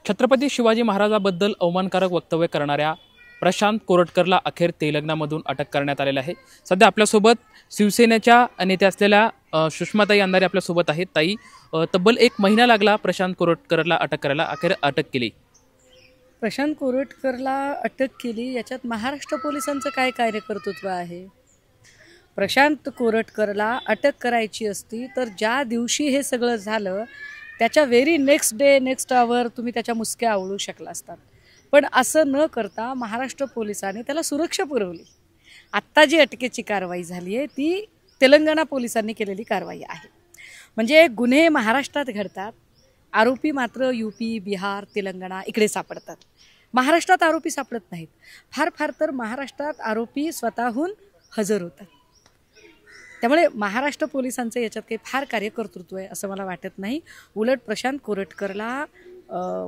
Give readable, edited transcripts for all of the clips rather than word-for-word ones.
छत्रपती शिवाजी महाराजांबद्दल अवमानकारक वक्तव्य करणाऱ्या प्रशांत कोरटकरला अखेर तेलंगणामधून अटक करण्यात आलेली आहे। सध्या आपल्यासोबत शिवसेनेच्या नेत्या असलेल्या सुषमाताई अंधारे आपल्यासोबत आहेत। ताई, तब्बल 1 महिना लागला प्रशांत कोरटकरला अटक करायला, अखेर अटक केली। प्रशांत कोरटकरला अटक केली याच्यात महाराष्ट्र पोलिसांचं काय कार्यकर्तृत्व आहे? प्रशांत कोरटकरला अटक करायची असती तर ज्या दिवशी हे सगळं झालं त्याच्या व्हेरी नेक्स्ट डे नेक्स्ट आवर तुम्ही त्याच्या मुसक्या आवळू शकला असतात, पण असं न करता महाराष्ट्र पोलिसांनी त्याला सुरक्षा पुरवली। आत्ता जी अटकेची कारवाई झाली आहे ती तेलंगणा पोलिसांनी केलेली कारवाई आहे। म्हणजे गुन्हे महाराष्ट्रात घडतात, आरोपी मात्र यूपी, बिहार, तेलंगणा इकडे सापडतात। महाराष्ट्रात आरोपी सापडत नाहीत। फार फार तर महाराष्ट्रात आरोपी स्वतःहून हजर होतात। त्यामुळे महाराष्ट्र पोलिसांचं याच्यात काही फार कार्यकर्तृत्व आहे असं मला वाटत नाही। उलट प्रशांत कोरटकरला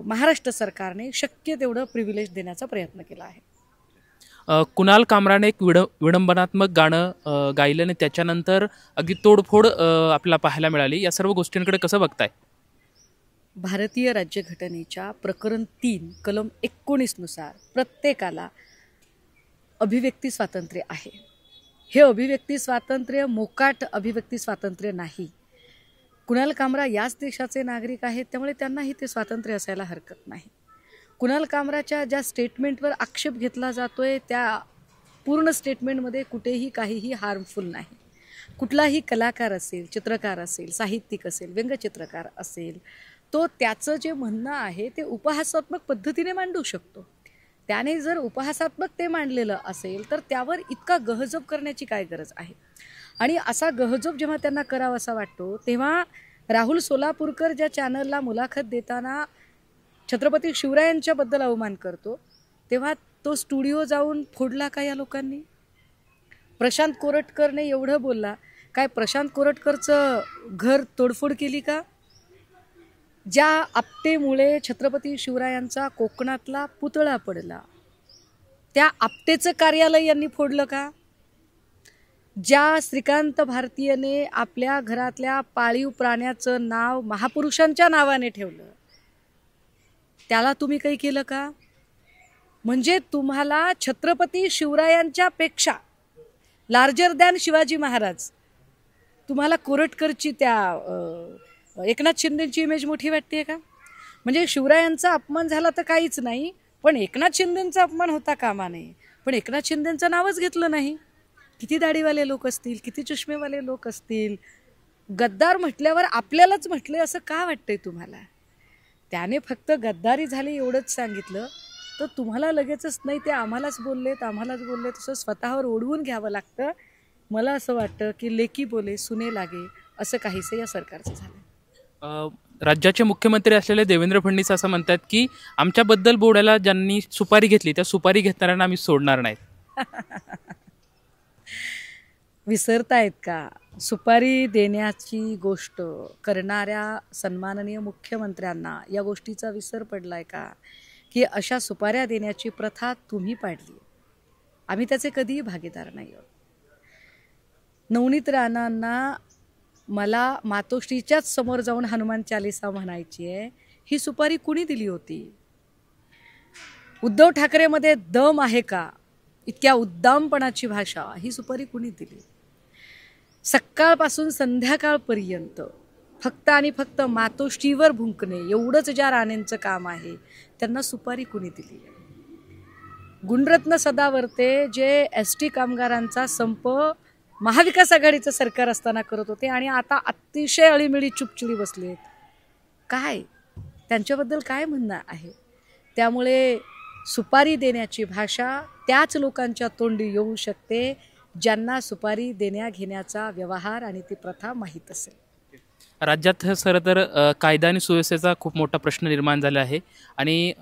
महाराष्ट्र सरकारने शक्य तेवढं प्रिव्हिलेज देण्याचा प्रयत्न केला आहे। कुणाल कामराने एक विडंबनात्मक गाणं गायलं आणि त्याच्यानंतर अगदी तोडफोड आपल्याला पाहायला मिळाली। या सर्व गोष्टींकडे कसं बघताय? भारतीय राज्यघटनेच्या प्रकरण 3 कलम 19 नुसार प्रत्येकाला अभिव्यक्ती स्वातंत्र्य आहे। हे अभिव्यक्ती स्वातंत्र्य मोकाट अभिव्यक्ती स्वातंत्र्य नाही। कुणाल कामरा याच देशाचे नागरिक आहेत, त्यामुळे त्यांनाही ते स्वातंत्र्य असायला हरकत नाही। कुणाल कामराच्या ज्या स्टेटमेंटवर आक्षेप घेतला जातोय त्या पूर्ण स्टेटमेंटमध्ये कुठेही काहीही हार्मफुल नाही। कुठलाही कलाकार असेल, चित्रकार असेल, साहित्यिक असेल, व्यंगचित्रकार असेल, तो त्याचं जे म्हणणं आहे ते उपहासात्मक पद्धतीने मांडू शकतो। त्याने जर उपहासात्मक ते मांडलेलं असेल तर त्यावर इतका गहजब करण्याची काय गरज आहे? आणि असा गहजब जेव्हा त्यांना करावासा वाटतो तेव्हा राहुल सोलापूरकर ज्या चॅनलला मुलाखत देताना छत्रपती शिवरायांच्याबद्दल अवमान करतो तेव्हा तो स्टुडिओ जाऊन फोडला का या लोकांनी? प्रशांत कोरटकरने एवढं बोलला, काय प्रशांत कोरटकरचं घर तोडफोड केली का? ज्या आपटेमुळे छत्रपती शिवरायांचा कोकणातला पुतळा पडला त्या आपटेचं कार्यालय यांनी फोडलं का? ज्या श्रीकांत भारतीयने आपल्या घरातल्या पाळीव प्राण्याचं नाव महापुरुषांच्या नावाने ठेवलं त्याला तुम्ही काही केलं का? म्हणजे तुम्हाला छत्रपती शिवरायांच्या पेक्षा लार्जर दॅन शिवाजी महाराज तुम्हाला कोरटकरची त्या एकनाथ शिंदेची इमेज मोठी वाटते का? म्हणजे शिवरायांचा अपमान झाला तर काहीच नाही, पण एकनाथ शिंदेंचा अपमान होता कामा नये। पण एकनाथ शिंदेंचं नावच घेतलं नाही। किती दाढीवाले लोक असतील, किती चष्मेवाले लोक असतील, गद्दार म्हटल्यावर आपल्यालाच म्हटलं असं का वाटतंय तुम्हाला? त्याने फक्त गद्दारी झाली एवढंच सांगितलं तर तुम्हाला लगेचच नाही ते आम्हालाच बोललेत असं स्वतःवर ओढवून घ्यावं लागतं। मला असं वाटतं की लेकी बोले सुने लागे असं काहीसं या सरकारचं झालं। राज्याचे मुख्यमंत्री असलेले देवेंद्र फडणवीस असं म्हणतात की आमच्याबद्दल बोलायला ज्यांनी सुपारी घेतली त्या सुपारी घेतणाऱ्यांना आम्ही सोडणार नाहीत। विसरतायत का? सुपारी देण्याची गोष्ट करणाऱ्या सन्माननीय मुख्यमंत्र्यांना या गोष्टीचा विसर पडलाय का की अशा सुपाऱ्या देण्याची प्रथा तुम्ही पाडली? आम्ही त्याचे कधीही भागीदार नाही आहोत। नवनीत राणांना मला मातोश्रीच्याच समोर जाऊन हनुमान चालीसा म्हणायची आहे, ही सुपारी कुणी दिली होती? उद्धव ठाकरेमध्ये दम आहे का? इतक्या उद्दामपणाची भाषा ही सुपारी कुणी दिली? सकाळपासून संध्याकाळपर्यंत फक्त आणि फक्त मातोश्रीवर भुंकणे एवढंच ज्या राणेंचं काम आहे त्यांना सुपारी कुणी दिली? गुणरत्न सदावर्ते जे ST कामगारांचा संप महाविकास आघाडीचं सरकार असताना करत होते आणि आता अतिशय अळीमिळी चुपचिडी बसलेत, काय त्यांच्याबद्दल काय म्हणणं आहे? त्यामुळे सुपारी देण्याची भाषा त्याच लोकांच्या तोंडी येऊ शकते ज्यांना सुपारी देण्या घेण्याचा व्यवहार आणि ती प्रथा माहीत असेल। राज्यात खरं तर कायदा आणि सुव्यवस्थेचा खूप मोठा प्रश्न निर्माण झाला आहे आणि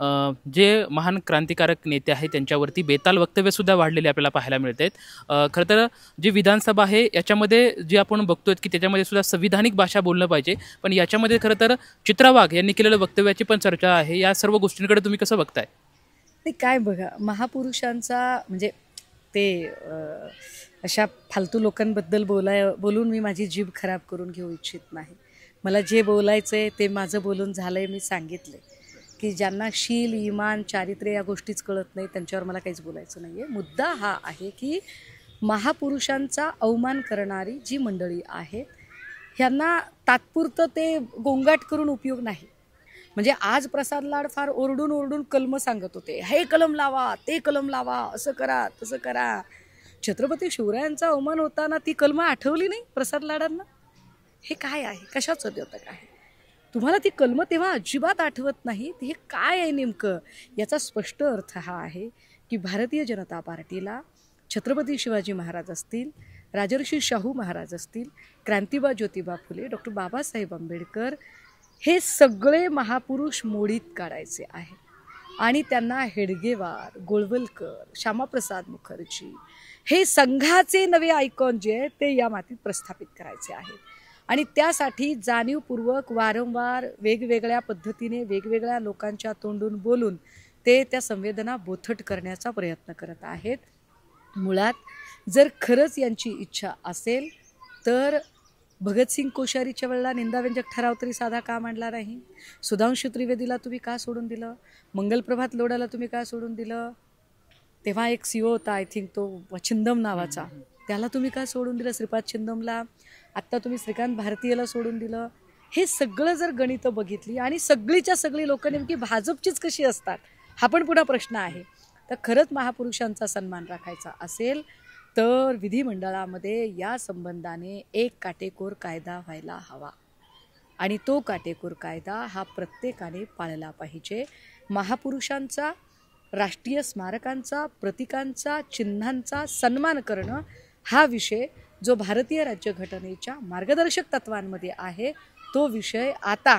जे महान क्रांतिकारक नेते आहेत त्यांच्यावरती बेताल वक्तव्यसुद्धा वाढलेले आपल्याला पाहायला मिळत आहेत। खरं तर जी विधानसभा आहे याच्यामध्ये जे आपण बघतोय की त्याच्यामध्ये सुद्धा संविधानिक भाषा बोललं पाहिजे, पण याच्यामध्ये खरं तर चित्रा वाघ यांनी केलेल्या वक्तव्याची पण चर्चा आहे। या सर्व गोष्टींकडे तुम्ही कसं बघताय? ते काय बघा, महापुरुषांचा म्हणजे ते अशा फालतू लोकांबद्दल बोलून मी माझी जीभ खराब करून घेऊ इच्छित नाही। मला जे बोलायचं आहे ते माझं बोलून झालं आहे, मी सांगितलं। की ज्यांना शील, इमान, चारित्र्य या गोष्टीच कळत नाही त्यांच्यावर मला काहीच बोलायचं नाही आहे. मुद्दा हा आहे की महापुरुषांचा अवमान करणारी जी मंडळी आहेत ह्यांना तात्पुरतं ते गोंगाट करून उपयोग नाही. म्हणजे आज प्रसाद लाड फार ओरडून ओरडून कलम सांगत होते, हे कलम लावा, ते कलम लावा, असं करा, तसं करा. छत्रपती शिवरायांचा अवमान होताना ती कलम आठवली नाही प्रसाद लाडांना? हे काय आहे, कशाचं द्योतक आहे? तुम्हाला ती कलम तेव्हा अजिबात आठवत नाही. हे काय आहे नेमकं? याचा स्पष्ट अर्थ हा आहे की भारतीय जनता पार्टीला छत्रपती शिवाजी महाराज असतील, राजर्षी शाहू महाराज असतील, क्रांतिबा ज्योतिबा फुले, डॉक्टर बाबासाहेब आंबेडकर हे सगळे महापुरुष मोडीत काढायचे आहे आणि त्यांना हेडगेवार, गोळवलकर, श्यामाप्रसाद मुखर्जी हे संघाचे नवे आयकॉन जे आहेत ते या मातीत प्रस्थापित करायचे आहेत. आणि त्यासाठी जाणीवपूर्वक वारंवार वेगवेगळ्या पद्धतीने वेगवेगळ्या लोकांच्या तोंडून बोलून ते त्या संवेदना बोथट करण्याचा प्रयत्न करत आहेत. मुळात जर खरंच यांची इच्छा असेल तर भगतसिंग कोश्यारीच्या वेळेला निंदाव्यंजक ठराव तरी साधा का मांडला नाही? सुधांशू त्रिवेदीला तुम्ही का सोडून दिलं? मंगलप्रभात लोढाला तुम्ही का सोडून दिलं? तेव्हा एक CEO होता आय थिंक तो छिंदम नावाचा, त्याला तुम्ही का सोडून दिलं? श्रीपाद छिंदमला. आत्ता तुम्ही श्रीकांत भारतीयला सोडून दिलं. हे सगळं जर गणितं बघितली आणि सगळीच्या सगळी लोकं नेमकी भाजपचीच कशी असतात हा पण पुन्हा प्रश्न आहे. तर खरंच महापुरुषांचा सन्मान राखायचा असेल तर विधिमंडळामध्ये या संबंधाने एक काटेकोर कायदा व्हायला हवा आणि तो काटेकोर कायदा हा प्रत्येकाने पाळला पाहिजे. महापुरुषांचा, राष्ट्रीय स्मारकांचा, प्रतीकांचा, चिन्हांचा सन्मान करणं हा विषय जो भारतीय राज्यघटनेच्या मार्गदर्शक तत्वांमध्ये आहे तो विषय आता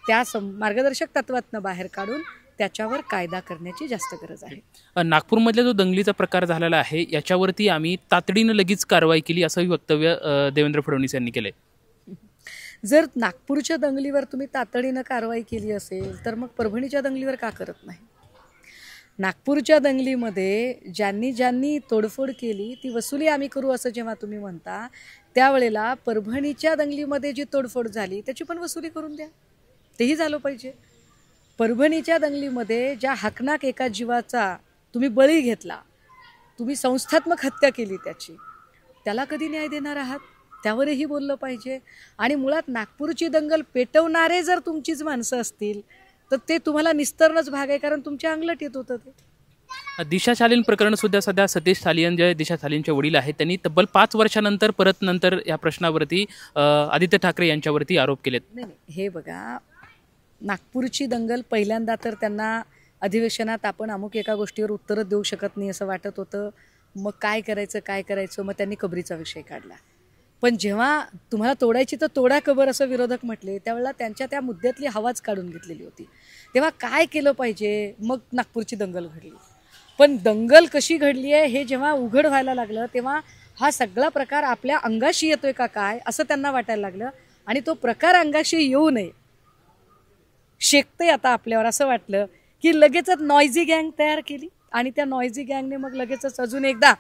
त्या मार्गदर्शक तत्वातनं बाहेर काढून त्याच्यावर कायदा करण्याची जास्त गरज आहे. नागपूरमधला जो दंगलीचा प्रकार झालेला आहे याच्यावरती आम्ही तातडीनं लगेच कारवाई केली असंही वक्तव्य देवेंद्र फडणवीस यांनी केलंय. जर नागपूरच्या दंगलीवर तुम्ही तातडीनं कारवाई केली असेल तर मग परभणीच्या दंगलीवर का करत नाही? नागपूरच्या दंगलीमध्ये ज्यांनी ज्यांनी तोडफोड केली ती वसुली आम्ही करू असं जेव्हा तुम्ही म्हणता त्यावेळेला परभणीच्या दंगलीमध्ये जी तोडफोड झाली त्याची पण वसुली करून द्या, तेही झालं पाहिजे. परभणीच्या दंगलीमध्ये ज्या हकनाक एका जीवाचा तुम्ही बळी घेतला, तुम्ही संस्थात्मक हत्या केली त्याची, त्याला कधी न्याय देणार आहात? त्यावरही बोललं पाहिजे. आणि मुळात नागपूरची दंगल पेटवणारे जर तुमचीच माणसं असतील तर ते तुम्हाला निस्तरणच भाग आहे, कारण तुमच्या अंगलट येत होतं ते. दिशा सालीन प्रकरण सुद्धा सध्या सतीश सालियन जे दिशा सालींचे वडील आहेत त्यांनी तब्बल 5 वर्षानंतर परत नंतर या प्रश्नावरती आदित्य ठाकरे यांच्यावरती आरोप केलेत. नाही, हे बघा, नागपूरची दंगल पहिल्यांदा तर त्यांना अधिवेशनात आपण अमुक एका गोष्टीवर उत्तरच देऊ शकत नाही असं वाटत होतं. मग काय करायचं, मग त्यांनी कबरीचा विषय काढला. पण जेव्हा तुम्हाला तोडायची तर तोडा कबर असं विरोधक म्हटले त्यावेळेला त्यांच्या त्या मुद्द्यातली हवाच काढून घेतलेली होती. तेव्हा काय केलं पाहिजे? मग नागपूरची दंगल घडली. पण दंगल कशी घडली आहे हे जेव्हा उघड व्हायला लागलं तेव्हा हा सगळा प्रकार आपल्या अंगाशी येतोय का काय असं त्यांना वाटायला लागलं आणि तो प्रकार अंगाशी येऊ नये शेकते आता आपल्यावर असं वाटलं की लगेचच नॉयझी गँग तयार केली आणि त्या नॉयझी गँगने मग लगेचच अजून एकदा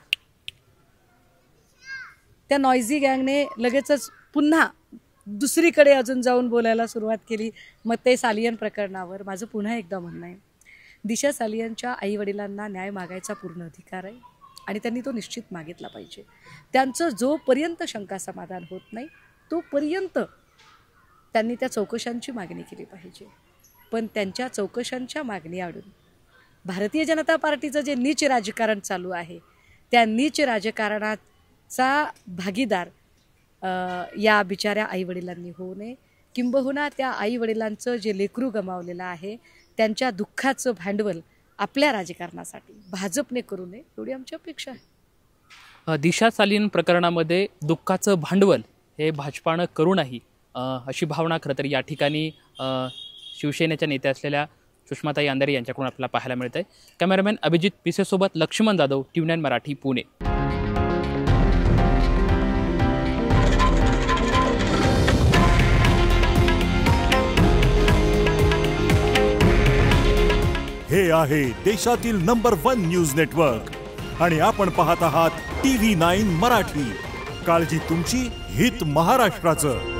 त्या नॉयझी गँगने लगेचच पुन्हा दुसरीकडे अजून जाऊन बोलायला सुरुवात केली. मग ते सालियन प्रकरणावर माझं पुन्हा एकदा म्हणणं आहे, दिशा सालियनच्या आईवडिलांना न्याय मागायचा पूर्ण अधिकार आहे आणि त्यांनी तो निश्चित मागितला पाहिजे. त्यांचं जोपर्यंत शंका समाधान होत नाही तोपर्यंत त्यांनी त्या चौकशांची मागणी केली पाहिजे. पण त्यांच्या चौकशांच्या मागणी आडून भारतीय जनता पार्टीचं जे नीच राजकारण चालू आहे त्या नीच राजकारणाचा भागीदार या बिचाऱ्या आईवडिलांनी होऊ नये. किंबहुना त्या आईवडिलांचं जे लेकरू गमावलेलं आहे त्यांच्या दुःखाचं भांडवल आपल्या राजकारणासाठी भाजपने करू नये एवढी आमची अपेक्षा आहे. दिशा सालीन प्रकरणामध्ये दुःखाचं भांडवल हे भाजपानं करू नाही अशी भावना खरं तर या ठिकाणी शिवसेनेच्या नेत्या असलेल्या सुषमाताई अंधारे यांच्याकडून आपल्याला पाहायला मिळत आहे. कॅमेरामॅन अभिजित पिसेसोबत लक्ष्मण जाधव, TV9 मराठी, पुणे. हे आहे देशातील नंबर 1 न्यूज नेटवर्क आणि आपण पाहत आहात TV9 मराठी. काळजी तुमची, हित महाराष्ट्राचं.